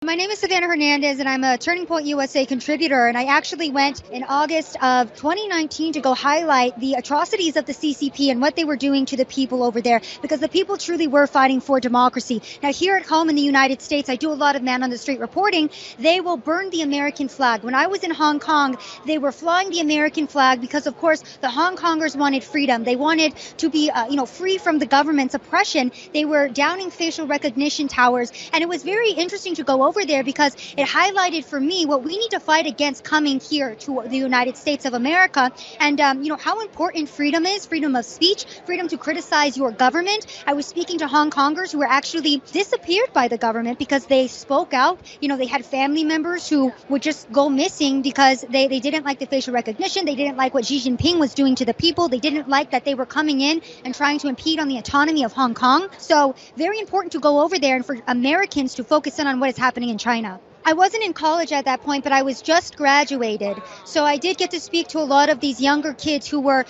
My name is Savannah Hernandez, and I'm a Turning Point USA contributor, and I actually went in August of 2019 to go highlight the atrocities of the CCP and what they were doing to the people over there, because the people truly were fighting for democracy. Now, here at home in the United States, I do a lot of man-on-the-street reporting. They will burn the American flag. When I was in Hong Kong, they were flying the American flag because, of course, the Hong Kongers wanted freedom. They wanted to be, free from the government's oppression. They were downing facial recognition towers, and it was very interesting to go over there because it highlighted for me what we need to fight against coming here to the United States of America, and how important freedom is, freedom of speech, freedom to criticize your government. I was speaking to Hong Kongers who were actually disappeared by the government because they spoke out. They had family members who would just go missing because they didn't like the facial recognition. They didn't like what Xi Jinping was doing to the people. They didn't like that they were coming in and trying to impede on the autonomy of Hong Kong. So very important to go over there and for Americans to focus in on what is happening in China. I wasn't in college at that point, but I was just graduated. So I did get to speak to a lot of these younger kids who were,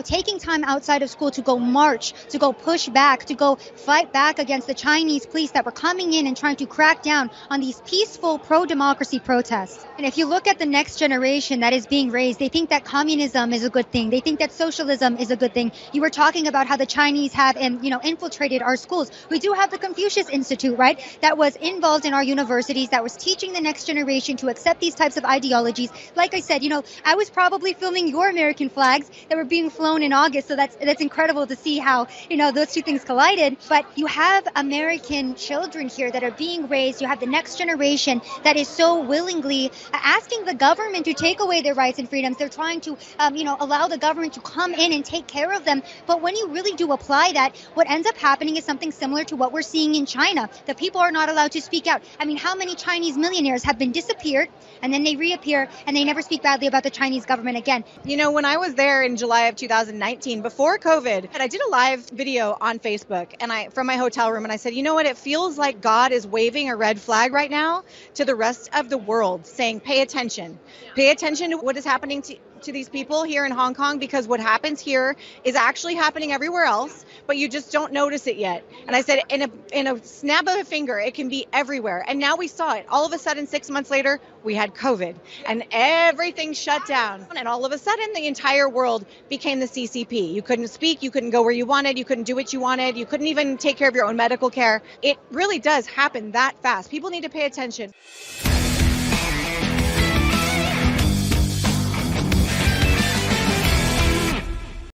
taking time outside of school to go march, to go push back, to go fight back against the Chinese police that were coming in and trying to crack down on these peaceful pro-democracy protests. And if you look at the next generation that is being raised, they think that communism is a good thing. They think that socialism is a good thing. You were talking about how the Chinese have, infiltrated our schools. We do have the Confucius Institute, right? That was involved in our universities, that was teaching the next generation to accept these types of ideologies. Like I said, I was probably filming your American flags that were being flown in August, so that's incredible to see how, those two things collided. But you have American children here that are being raised. You have the next generation that is so willingly asking the government to take away their rights and freedoms. They're trying to, allow the government to come in and take care of them. But when you really do apply that, what ends up happening is something similar to what we're seeing in China. The people are not allowed to speak out. I mean, how many Chinese millionaires have been disappeared and then they reappear and they never speak badly about the Chinese government again? When I was there in July of 2019, before COVID, I did a live video on Facebook from my hotel room, and I said, it feels like God is waving a red flag right now to the rest of the world, saying, pay attention to what is happening to these people here in Hong Kong, because what happens here is actually happening everywhere else, but you just don't notice it yet. And I said, in a snap of a finger, it can be everywhere. And now we saw it. All of a sudden, 6 months later, we had COVID and everything shut down. And all of a sudden, the entire world became the CCP. You couldn't speak, you couldn't go where you wanted, you couldn't do what you wanted, you couldn't even take care of your own medical care. It really does happen that fast. People need to pay attention.